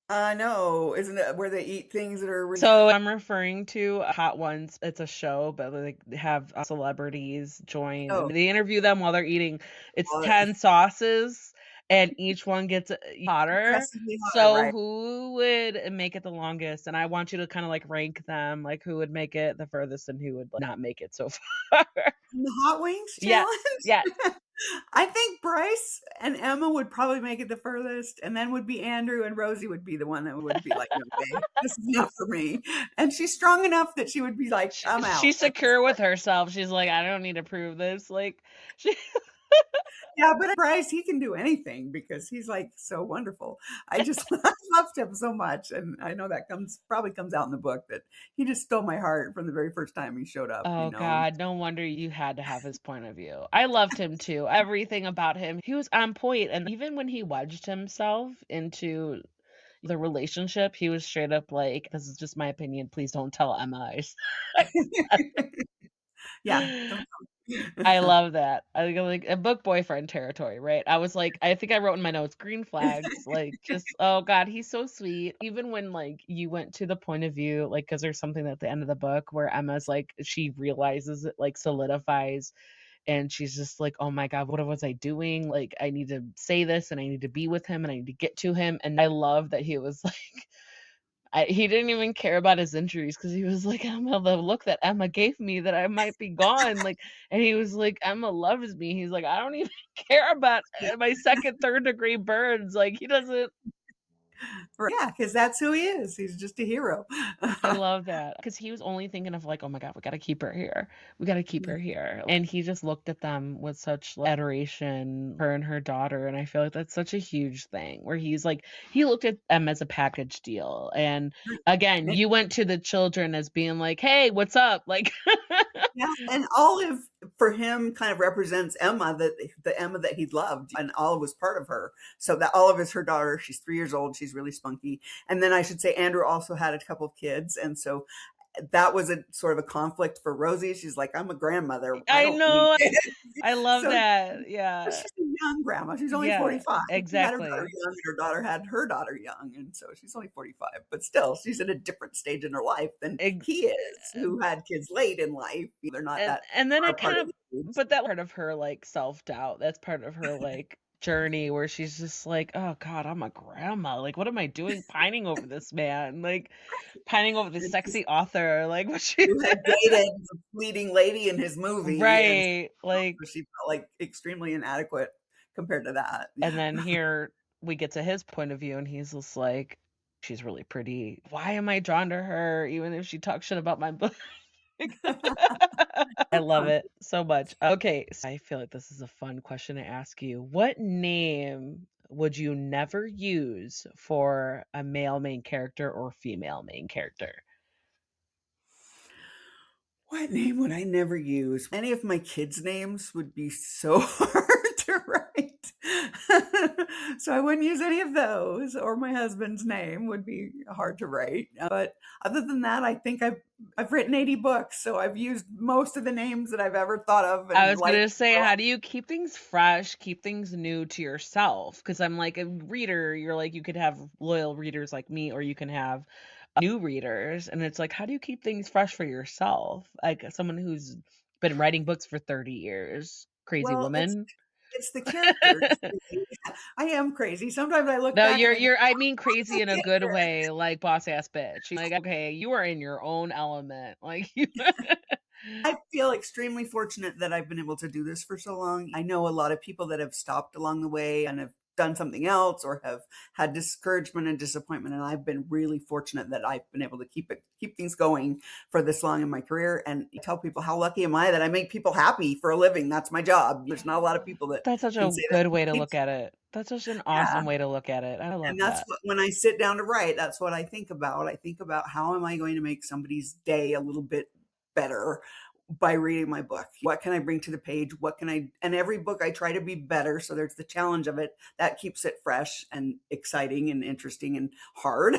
No, isn't it where they eat things that are really So I'm referring to Hot Ones. It's a show, but like they have celebrities join and oh, they interview them while they're eating. It's well, 10 sauces and each one gets hotter. progressively hotter, So right? who would make it the longest? And I want you to kind of like rank them, like who would make it the furthest and who would like, not make it so far. The hot wings Yes. Yes. challenge? I think Bryce and Emma would probably make it the furthest, and then would be Andrew, and Rosie would be the one that would be like, "No way, this is not for me." And she's strong enough that she would be like, "I'm out She's at this secure with point." herself. She's like, I don't need to prove this. Like, she, Yeah, but Bryce, he can do anything because he's, like, so wonderful. I just I loved him so much, and I know that probably comes out in the book that he just stole my heart from the very first time he showed up, you oh know, and God, no wonder you had to have his point of view. I loved him too. Everything about him, he was on point. And even when he wedged himself into the relationship, he was straight up like, "This is just my opinion. Please don't tell Emma." yeah, don't tell I me. love that. I think like a book boyfriend territory, right? I was like, I think I wrote in my notes, green flags, like just oh God, he's so sweet. Even when like you went to the point of view, like because there's something at the end of the book where Emma's like she realizes it like solidifies and she's just like, "Oh my God, what was I doing? Like I need to say this and I need to be with him and I need to get to him." And I love that he was like he didn't even care about his injuries because he was like, "Emma, the look that Emma gave me that I might be gone," like and he was like, "Emma loves me." He's like, "I don't even care about, my 2nd, 3rd degree burns," like, he doesn't Yeah, because that's who he is. He's just a hero. I love that because he was only thinking of like, "Oh my God, we gotta keep her here. We gotta keep her here." And he just looked at them with such like, adoration, her and her daughter, and I feel like that's such a huge thing where he's like he looked at them as a package deal. And again, And you went to the children as being like, "Hey, what's up?" Like yeah, and Olive for him kind of represents Emma, that the Emma that he loved, and Olive was part of her. So that Olive is her daughter. She's 3 years old. She's really spunky. And then I should say Andrew also had a couple of kids, and so that was a sort of a conflict for Rosie. She's like, "I'm a grandmother. I I don't need know, kids." I love So that. but Yeah. she's a young grandma. She's only Yeah, 45. She had her daughter exactly. young, and her daughter had her daughter young, and so she's only 45. But still, she's at a different stage in her life than Ex he is, who had kids late in life. They're not that and then far it apart kind in of age. but that part of her, like, self-doubt, that's part of her, like, journey where she's just like, "Oh god, I'm a grandma, like, what am I doing pining over this man?" Like, pining over this And she's sexy author, like, what she who had dated the leading lady in his movie, and Right, like so she felt like extremely inadequate compared to that. and Yeah. then here we get to his point of view, and he's just like, "She's really pretty. Why am I drawn to her even if she talks shit about my book?" I love it so much. Okay, so I feel like this is a fun question to ask you. What name would you never use for a male main character or female main character? What name would I never use? Any of my kids' names would be so hard to write. So I wouldn't use any of those, or my husband's name would be hard to write. But other than that, I think I've written 80 books, so I've used most of the names that I've ever thought of I and was liked. gonna say, how do you keep things fresh, keep things new to yourself? Because I'm like a reader, you're like, you could have loyal readers like me, or you can have new readers. And it's like, how do you keep things fresh for yourself? Like someone who's been writing books for 30 years. Crazy Well, woman. it's the characters. Really. I am crazy. Sometimes I look No, back and I go, I mean crazy "I in a get good here." way, like boss ass bitch. Like, okay, you are in your own element. Like you I feel extremely fortunate that I've been able to do this for so long. I know a lot of people that have stopped along the way and have done something else or have had discouragement and disappointment, and I've been really fortunate that I've been able to keep things going for this long in my career, and I tell people, "How lucky am I that I make people happy for a living? That's my job." There's not a lot of people that That's such can a say good way to that. look at it. That's such an Yeah. awesome way to look at it. I love And that's that. what when I sit down to write, that's what I think about. I think about how am I going to make somebody's day a little bit better by reading my book? What can I bring to the page? What can I and every book I try to be better, so there's the challenge of it. That keeps it fresh and exciting and interesting and hard.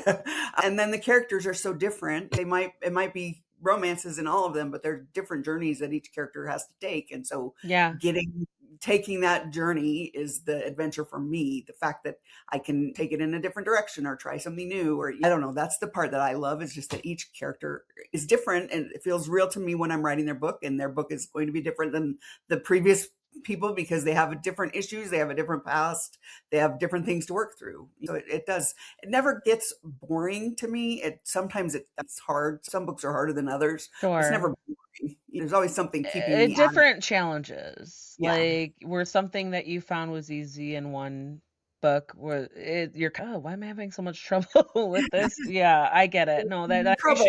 And then the characters are so different. It might be romances in all of them, but they're different journeys that each character has to take. And so Yeah. getting taking that journey is the adventure for me. The fact that I can take it in a different direction or try something new, or I don't know, that's the part that I love, is just that each character is different and it feels real to me when I'm writing their book, and their book is going to be different than the previous people because they have different issues, they have a different past, they have different things to work through. So it does, it never gets boring to me. It's hard. Some books are harder than others, but it's never Sure. boring. There's always something keeping me at it. Different challenges, Yeah. like, where something that you found was easy in one book, where you're "Oh, why am I having so much trouble with this?" Yeah, I get it. No, that Trouble.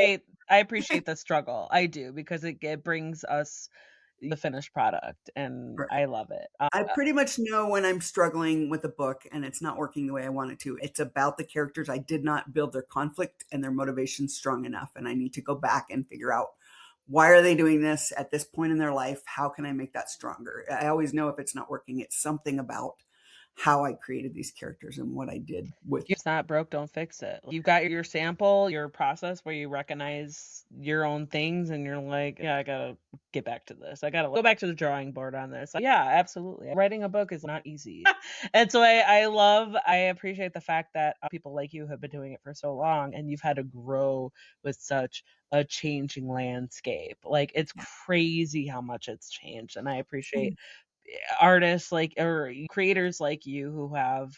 I appreciate the struggle. I do, because it brings us the finished product, and I love it. I pretty much know when I'm struggling with a book and it's not working the way I want it to. It's about the characters. I did not build their conflict and their motivation strong enough, and I need to go back and figure out why are they doing this at this point in their life? How can I make that stronger? I always know if it's not working, it's something about how I created these characters and what I did with. If it's not broke, don't fix it. You've got your sample, your process where you recognize your own things and you're like, "Yeah, I gotta get back to this. I gotta go back to the drawing board on this." Yeah, absolutely. Writing a book is not easy. And so I appreciate the fact that people like you have been doing it for so long and you've had to grow with such a changing landscape. Like, it's crazy how much it's changed, and I appreciate artists like, or creators like you, who have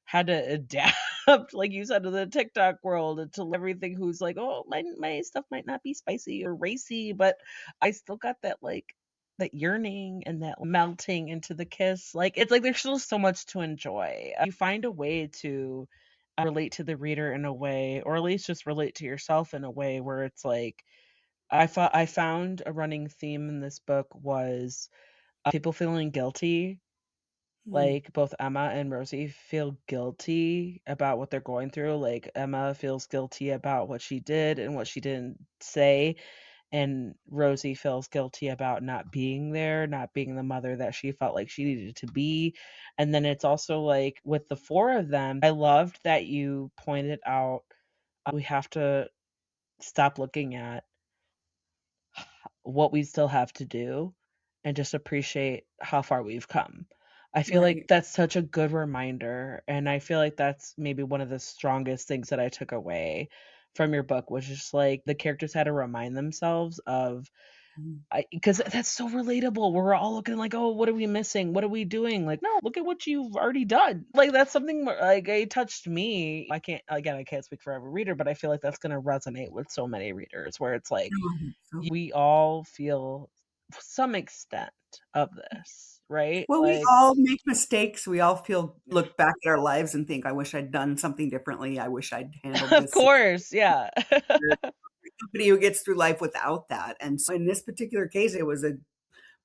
had to adapt, like you said, to the TikTok world and to everything, who's like, "Oh, my stuff might not be spicy or racy, but I still got that, like, that yearning and that melting into the kiss." Like, it's like there's still so much to enjoy. You find a way to relate to the reader in a way, or at least just relate to yourself in a way where it's like, I found a running theme in this book was people feeling guilty. Mm, Like, both Emma and Rosie feel guilty about what they're going through. Like, Emma feels guilty about what she did and what she didn't say, and Rosie feels guilty about not being there, not being the mother that she felt like she needed to be. And then it's also like, with the 4 of them, I loved that you pointed out, we have to stop looking at what we still have to do and just appreciate how far we've come. I feel like right. that's such a good reminder, and I feel like that's maybe one of the strongest things that I took away from your book, was just like the characters had to remind themselves of, Mm. because that's so relatable. We're all looking like, "Oh, what are we missing? What are we doing?" Like, "No, look at what you've already done." Like, that's something where, like, it touched me. I can't speak for every reader, but I feel like that's gonna resonate with so many readers, where it's like, Oh, I hope so. we all feel some extent of this, right? Well, we Like, all make mistakes. We all look back at our lives and think, I wish I'd done something differently. I wish I'd handled of this. course, yeah. Somebody who gets through life without that. And so in this particular case, it was a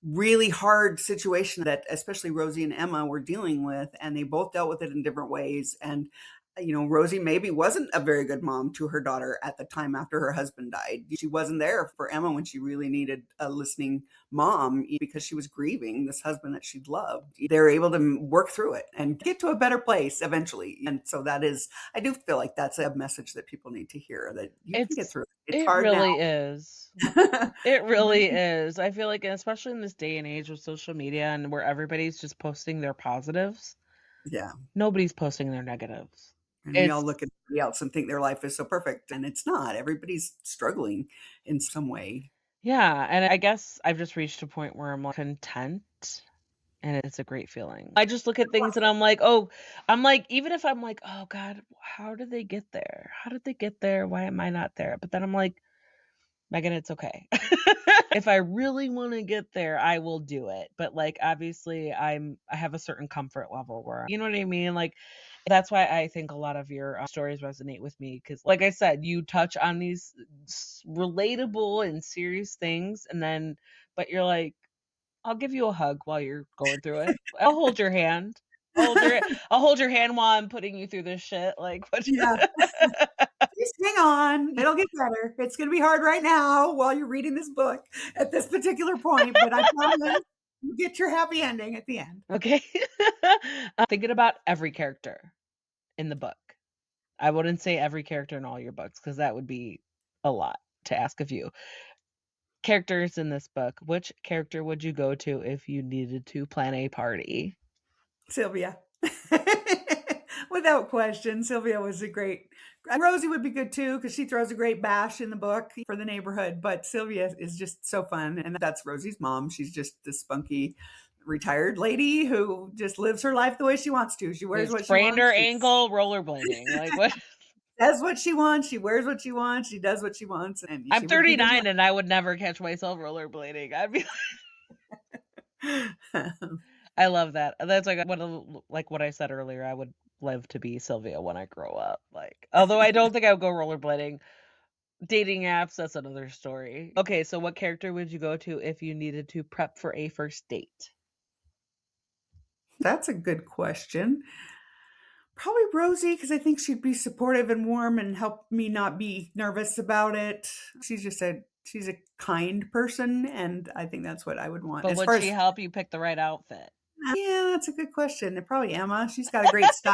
really hard situation that especially Rosie and Emma were dealing with, and they both dealt with it in different ways. And Rosie maybe wasn't a very good mom to her daughter at the time after her husband died. She wasn't there for Emma when she really needed a listening mom because she was grieving this husband that she'd loved. They're able to work through it and get to a better place eventually. And so I do feel like that's a message that people need to hear, that you can get It's through it. It's it hard now. really is. It really is. I feel like, and especially in this day and age with social media and where everybody's just posting their positives, Yeah. nobody's posting their negatives. And we all It's look at everybody else and think their life is so perfect, and it's not. Everybody's struggling in some way. Yeah, and I guess I've just reached a point where I'm, like, content. And it's a great feeling. I just look at things and I'm like, even if I'm like, "Oh god, how did they get there? How did they get there? Why am I not there?" But then I'm like, "Megan, it's okay." If I really wanna get there, I will do it. But, like, obviously, I have a certain comfort level where, you know what I mean? Like, that's why I think a lot of your, stories resonate with me, because, like I said, you touch on these relatable and serious things, and then but you're like, I'll give you a hug while you're going through it. I'll hold your hand. I'll hold your hand while I'm putting you through this shit, like, what. Yeah. Just hang on. It'll get better. It's gonna be hard right now while you're reading this book at this particular point, but I promise you get your happy ending at the end. Okay. Thinking about every character in the book. I wouldn't say every character in all your books, because that would be a lot to ask of you. Characters in this book. Which character would you go to if you needed to plan a party? Sylvia. Without question, Sylvia was a great. Rosie would be good too because she throws a great bash in the book for the neighborhood. But Sylvia is just so fun, and that's Rosie's mom. She's just this spunky, retired lady who just lives her life the way she wants to. She wears Is what she sprained her wants. She ankle rollerblading. Like what? says what she wants. She wears what she wants. She does what she wants, and I'm she would be the 39 and I would never catch myself rollerblading. I'd be one. I love that. That's like what I said earlier, I would live to be Sylvia when I grow up. Like, although I don't think I would go rollerblading. Dating apps, that's another story. Okay, so what character would you go to if you needed to prep for a first date? That's a good question. Probably Rosie, because I think she'd be supportive and warm and help me not be nervous about it. She's a kind person, and I think that's what I would want. But As would far she as help you pick the right outfit? yeah, that's a good question. Probably Emma. She's got a great style.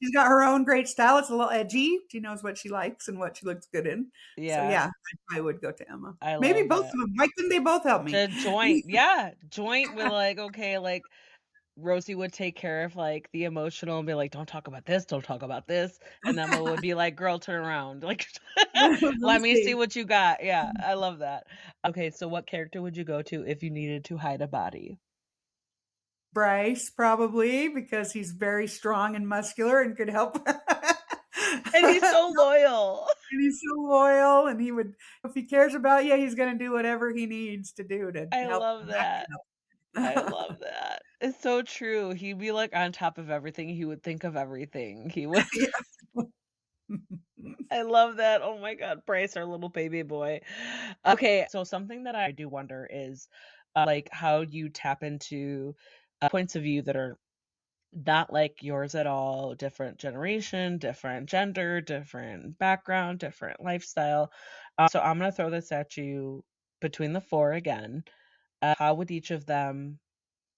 She's got her own great style. It's a little edgy. She knows what she likes and what she looks good in. So Yeah, yeah, I probably would go to Emma. I Maybe love both of that. them. Why couldn't they both help me? The joint, yeah, joint with like, okay, like Rosie would take care of like the emotional and be like, don't talk about this, don't talk about this. And Emma would be like, girl, turn around. Like, We'll let me see see. what you got. Yeah, I love that. Okay, so what character would you go to if you needed to hide a body? Bryce, probably, because he's very strong and muscular and could help. And he's so loyal. And he's so loyal, and he would, if he cares about you, he's gonna do whatever he needs to do to I help love back that. you I up. love that. It's so true. He'd be like on top of everything. He would think of everything. He would Yeah. I love that. Oh my God, Bryce, our little baby boy. Okay, so something that I do wonder is like how you tap into points of view that are not like yours at all, different generation, different gender, different background, different lifestyle. So I'm going to throw this at you between the four again. How would each of them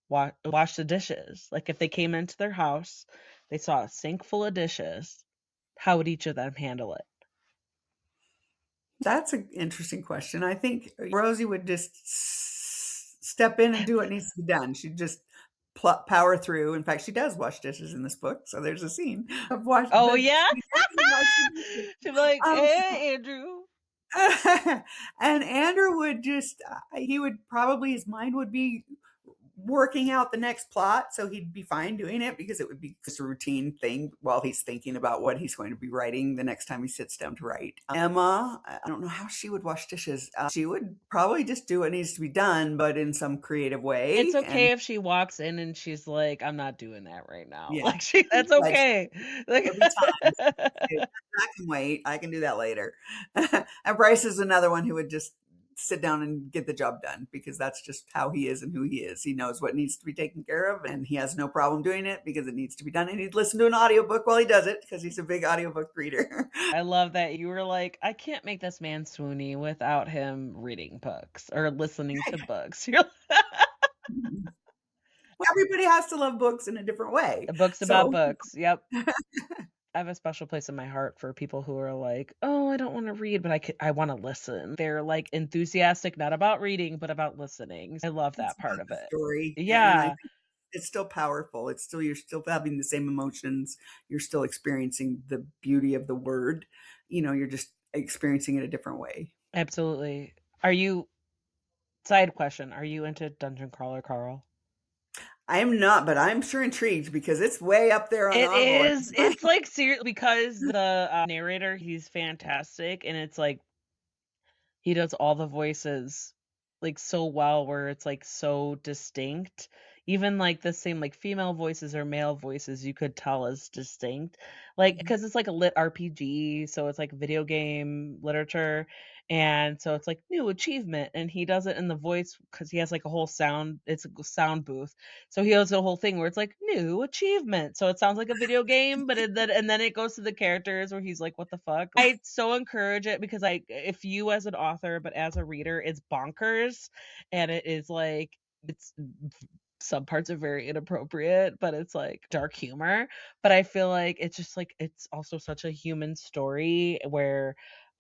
wash the dishes? Like if they came into their house, they saw a sink full of dishes, how would each of them handle it? That's an interesting question. I think Rosie would just step in and do what needs to be done. She'd just power through. In fact, she does wash dishes in this book, so there's a scene of wash Oh, the yeah? she's helping wash the dishes. She'd be like, Um, "Hey, Andrew." and Andrew would just he would probably his mind would be working out the next plot, so he'd be fine doing it because it would be just a routine thing while he's thinking about what he's going to be writing the next time he sits down to write. Emma, I don't know how she would wash dishes. She would probably just do what needs to be done, but in some creative It's way. And okay if she walks in and she's like, "I'm not doing that right now." yeah, Like, that's but okay. Like there'll be times. Okay, that can wait. I can do that later. And Bryce is another one who would just sit down and get the job done because that's just how he is and who he is. He knows what needs to be taken care of and he has no problem doing it because it needs to be done. And he'd listen to an audiobook while he does it because he's a big audiobook reader. I love that you were like, "I can't make this man swoony without him reading books or listening to books." You're Well, everybody has to love books in a different way. like, books about So books. Yep. I have a special place in my heart for people who are like, "Oh, I don't wanna read, but I wanna listen." They're, like, enthusiastic, not about reading, but about listening. I love it's that part about of the it. story. And I Yeah, think it's still powerful. It's still, you're still having the same emotions. You're still experiencing the beauty of the word. You're just experiencing it a different way. absolutely. Are you side question, are you into Dungeon Crawler Carl? I am not, but I'm sure intrigued because it's way up there on It our list. is. It's, like, because the, narrator, he's fantastic, and it's, like, he does all the voices, like, so well where it's, like, so distinct. Even, like, the same, like, female voices or male voices, you could tell is distinct. Like, Mhm. because it's, like, a lit RPG, so it's, like, video game literature, and so it's, like, "New achievement," and he does it in the voice because he has, like, a whole sound it's a sound booth. So he has a whole thing where it's, like, "New achievement," so it sounds like a video game, but then it goes to the characters where he's like, "What the fuck?" I so encourage it because if you as an author, but as a reader, it's bonkers, and it is, like it's some parts are very inappropriate, but it's, like, dark humor, but I feel like it's just, like it's also such a human story where,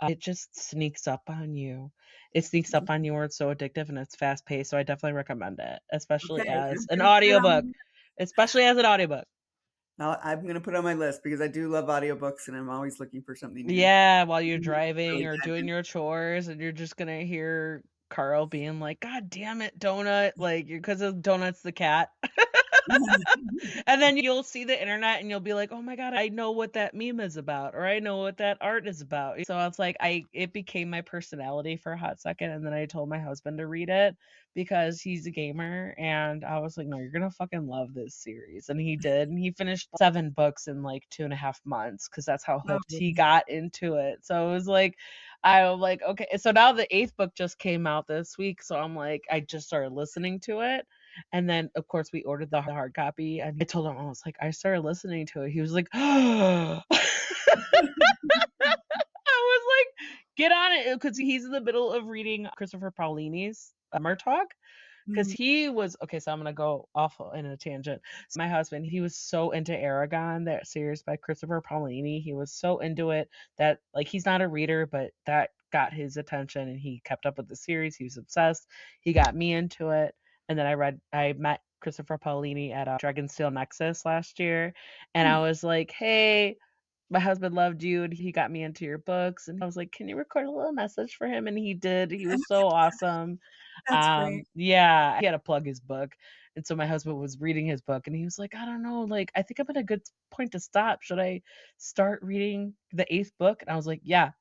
it just sneaks up on you. it sneaks up on you or it's so addictive and it's fast paced, so I definitely recommend it, especially Okay, as I'm an gonna put it audiobook. on Especially as an audiobook. I'm gonna put it on my list because I do love audiobooks and I'm always looking for something new. Yeah, while you're Mhm. driving Really or doing good. your chores and you're just gonna hear Carl being like, "God damn it, Donut," like, because of Donut's the cat. And then you'll see the internet and you'll be like, "Oh my god, I know what that meme is about," or "I know what that art is about." So it's like it became my personality for a hot second, and then I told my husband to read it because he's a gamer, and I was like, "No, you're gonna fucking love this series," and he did, and he finished 7 books in, like, 2.5 months because that's how hooked he Oh, got into it. So it was like I'm like, "Okay." So now the 8th book just came out this week, so I'm like I just started listening to it, and then, of course, we ordered the hard copy, and I told him, I was like, "I started listening to it." He was like, I was like, "Get on it," because he's in the middle of reading Christopher Paolini's, Murtaugh. 'Cause mm, he was okay, so I'm gonna go off in a tangent. So my husband, he was so into Aragon, that series by Christopher Paolini. He was so into it that like, he's not a reader, but that got his attention, and he kept up with the series. He was obsessed. He got me into it, and then I met Christopher Paolini at, Dragonsteel Nexus last year, and I mm. was like, "Hey, my husband loved you, and he got me into your books," and I was like, "Can you record a little message for him?" And he did. He was so awesome. That's great. Yeah, he had to plug his book, and so my husband was reading his book, and he was like, "I don't know, like, I think I'm at a good point to stop. Should I start reading the 8th book?" And I was like, "Yeah."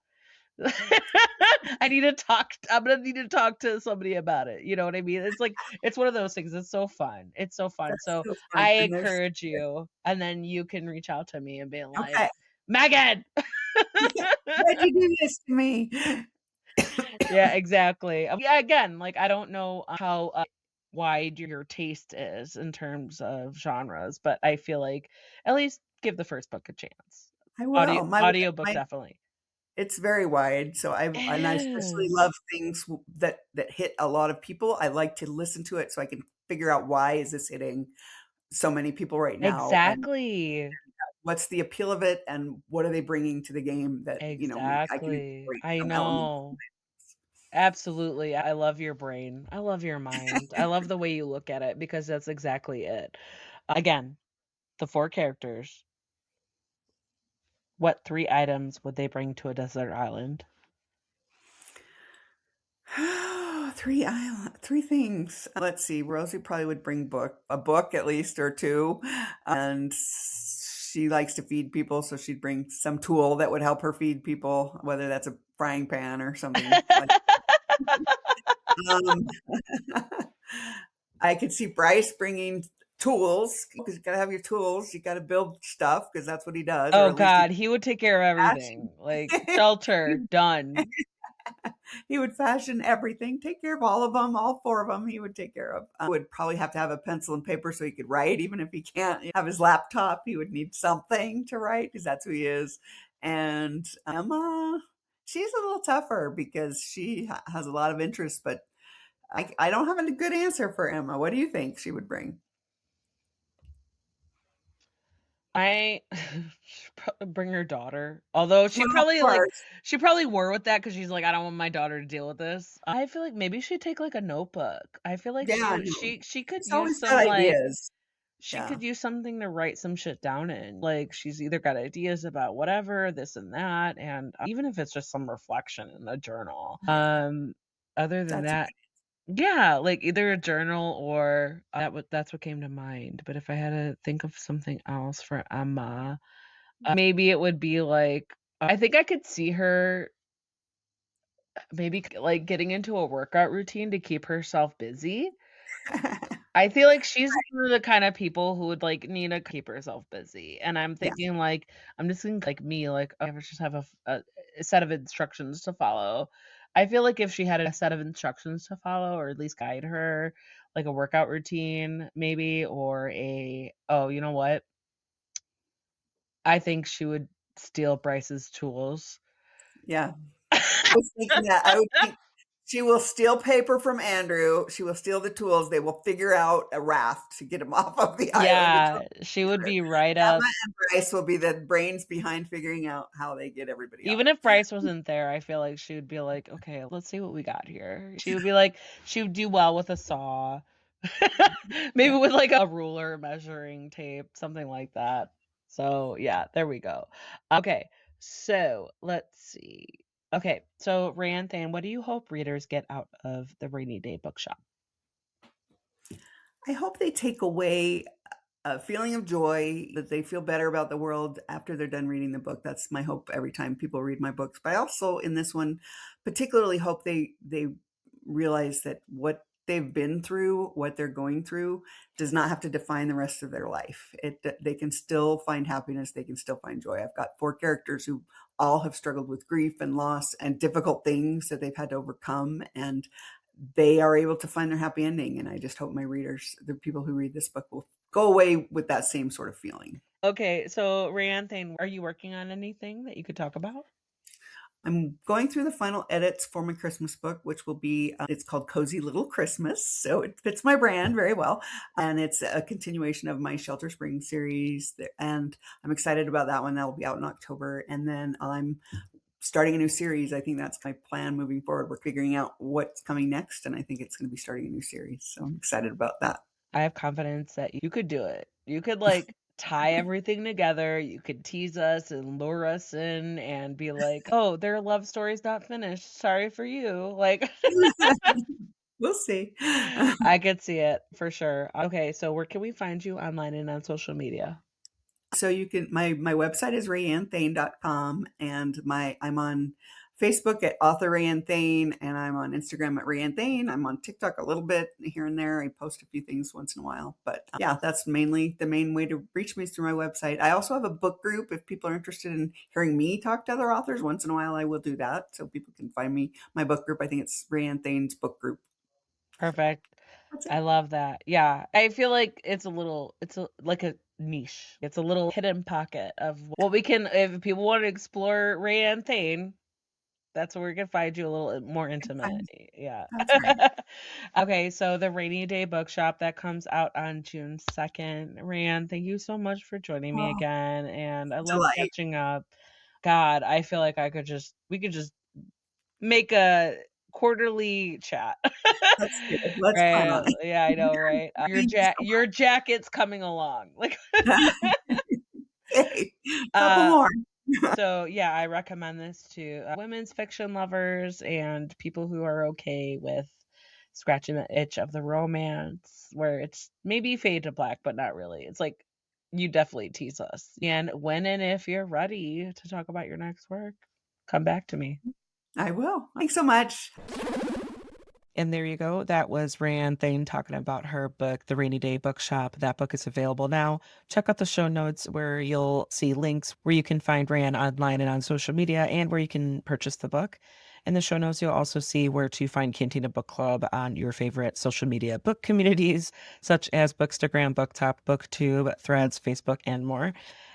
I'm gonna need to talk to somebody about it, you know what I mean? It's like it's one of those things, it's so fun. It's so fun. That's So, so fun, I and there's encourage you, and then you can reach out to me and be like, okay. "Megan!" Why'd you do this to me? Yeah, exactly. Yeah, again, like, I don't know how, wide your taste is in terms of genres, but I feel like at least give the first book a chance. I will. Audiobook, My definitely. it's very wide, so I especially It love is. things that hit a lot of people. I like to listen to it so I can figure out why is this hitting so many people right now, and Exactly. what's the appeal of it, and what are they bringing to the game that, maybe I can Exactly. incorporate I some elements know. Absolutely. I love your brain. I love your mind. I love the way you look at it because that's exactly it. Again, the 4 characters, what 3 items would they bring to a desert island? 3 things. Let's see, Rosie probably would bring a book at least or 2, and she likes to feed people, so she'd bring some tool that would help her feed people, whether that's a frying pan or something like um, I could see Bryce bringing tools because you gotta have your tools, you gotta build stuff because that's what he does, or Oh at least god, he would take care of everything, like, he shelter, done. he would fashion everything, take care of all of them, all 4 of them he would take care of. Would probably have to have a pencil and paper so he could write, even if he can't have his laptop, he would need something to write because that's who he is. And Emma, she's a little tougher because she has a lot of interests, but I don't have a good answer for Emma. What do you think she would bring? I should bring her daughter, although Well, of course. she probably were with that because she's like, "I don't want my daughter to deal with this." I feel like maybe she'd take, like, a notebook. I feel like Yeah, no. she could She's use always got some, like ideas. she Yeah, could use something to write some shit down in. Like, she's either got ideas about whatever, this and that, and, even if it's just some reflection in a journal. Other than that's a that yeah, like, either a journal or that's what came to mind, but if I had to think of something else for Emma, maybe it would be, like I think I could see her maybe, like, getting into a workout routine to keep herself busy. good I feel like she's one of the kind of people who would, like, need to keep herself busy, and I'm Yeah, thinking, like I'm just thinking, like, me, like, I would just have a set of instructions to follow. I feel like if she had a set of instructions to follow or at least guide her, like a workout routine maybe or oh, you know what? I think she would steal Bryce's tools. yeah. I was thinking that. I would think She will steal paper from Andrew. She will steal the tools. They will figure out a raft to get him off of the island and come Yeah, she would together. be right Emma up. and Bryce will be the brains behind figuring out how they get everybody off. Even if Bryce wasn't there, I feel like she would be like, "Okay, let's see what we got here." She would be like she would do well with a saw. Maybe Yeah. with, like, a ruler, measuring tape, something like that. So, yeah, there we go. Okay, so let's see. Okay, so RaeAnne Thayne, what do you hope readers get out of the Rainy Day Bookshop? I hope they take away a feeling of joy, that they feel better about the world after they're done reading the book. That's my hope every time people read my books. But I also, in this one, particularly hope they realize that what they've been through, what they're going through, does not have to define the rest of their life. They can still find happiness. They can still find joy. I've got 4 characters who all have struggled with grief and loss and difficult things that they've had to overcome, and they are able to find their happy ending. And I just hope my readers, the people who read this book, will go away with that same sort of feeling. Okay, so RaeAnne Thayne, are you working on anything that you could talk about? I'm going through the final edits for my Christmas book, which will be, it's called Cozy Little Christmas. So it fits my brand very well. And it's a continuation of my Shelter Spring series. And I'm excited about that one. That'll be out in October. And then I'm starting a new series. I think that's my plan moving forward. We're figuring out what's coming next. And I think it's going to be starting a new series. So I'm excited about that. I have confidence that you could do it. You could, like, tie everything together, you could tease us and lure us in and be like, "Oh, their love story's not finished, sorry for you," like, We'll see. I could see it for sure. Okay, so where can we find you online and on social media? So you can, my website is RaeAnneThayne.com, and I'm on Facebook at author RaeAnne Thayne, and I'm on Instagram at RaeAnne Thayne. I'm on TikTok a little bit here and there. I post a few things once in a while, but yeah, that's mainly the main way to reach me is through my website. I also have a book group if people are interested in hearing me talk to other authors. Once in a while, I will do that, so people can find me. My book group, I think it's RaeAnne Thayne's book group. Perfect. That's I it. love that. Yeah, I feel like it's a like a niche. It's a little hidden pocket of what we can if people want to explore RaeAnne Thayne, that's where we can find you a little more intimate. Yeah. That's right. Okay, so the Rainy Day Bookshop that comes out on June 2nd. Rand, thank you so much for joining me Oh, again, and I love delight. catching up. God, I feel like we could just make a quarterly chat. Let's do it. Let's plan Right, on it. yeah, I know, right? Thank you so Your jacket's coming along. Like, much. Okay, couple uh more. So, yeah, I recommend this to, women's fiction lovers and people who are okay with scratching the itch of the romance, where it's maybe fade to black, but not really. It's like, you definitely tease us. And when and if you're ready to talk about your next work, come back to me. I will. Thanks so much. And there you go. That was RaeAnne Thayne talking about her book, The Rainy Day Bookshop. That book is available now. Check out the show notes where you'll see links where you can find RaeAnne online and on social media and where you can purchase the book. In the show notes, you'll also see where to find Cantina Book Club on your favorite social media book communities, such as Bookstagram, Booktop, BookTube, Threads, Facebook, and more.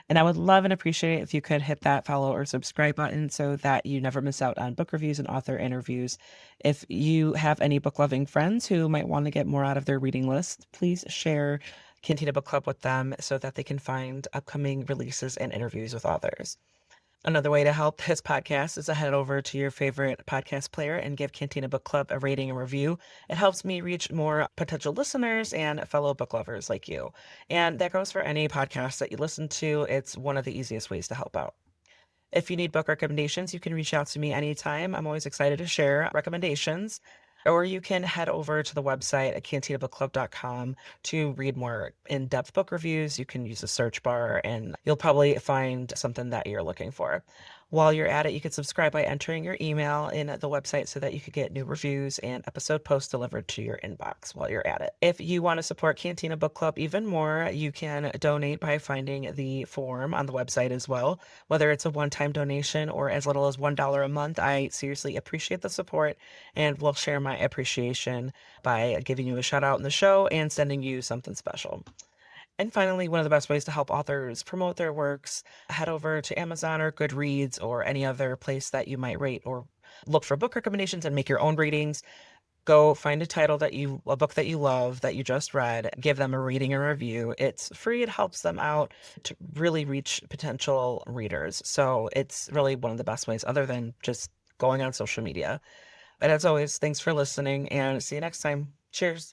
And I would love and appreciate it if you could hit that follow or subscribe button so that you never miss out on book reviews and author interviews. If you have any book loving friends who might want to get more out of their reading list, please share Cantina Book Club with them so that they can find upcoming releases and interviews with authors. Another way to help this podcast is to head over to your favorite podcast player and give Cantina Book Club a rating and review. It helps me reach more potential listeners and fellow book lovers like you. And that goes for any podcast that you listen to. It's one of the easiest ways to help out. If you need book recommendations, you can reach out to me anytime. I'm always excited to share recommendations. Or you can head over to the website at cantinabookclub.com to read more in depth book reviews. You can use the search bar and you'll probably find something that you're looking for. While you're at it, you can subscribe by entering your email in the website so that you could get new reviews and episode posts delivered to your inbox while you're at it. If you want to support Cantina Book Club even more, you can donate by finding the form on the website as well. Whether it's a one-time donation or as little as $1 a month, I seriously appreciate the support and will share my appreciation by giving you a shout out in the show and sending you something special. And finally, one of the best ways to help authors promote their works, head over to Amazon or Goodreads or any other place that you might rate or look for book recommendations and make your own ratings. Go find a book that you love that you just read, give them a rating and review. It's free. It helps them out to really reach potential readers. So it's really one of the best ways other than just going on social media. And as always, thanks for listening and see you next time. Cheers.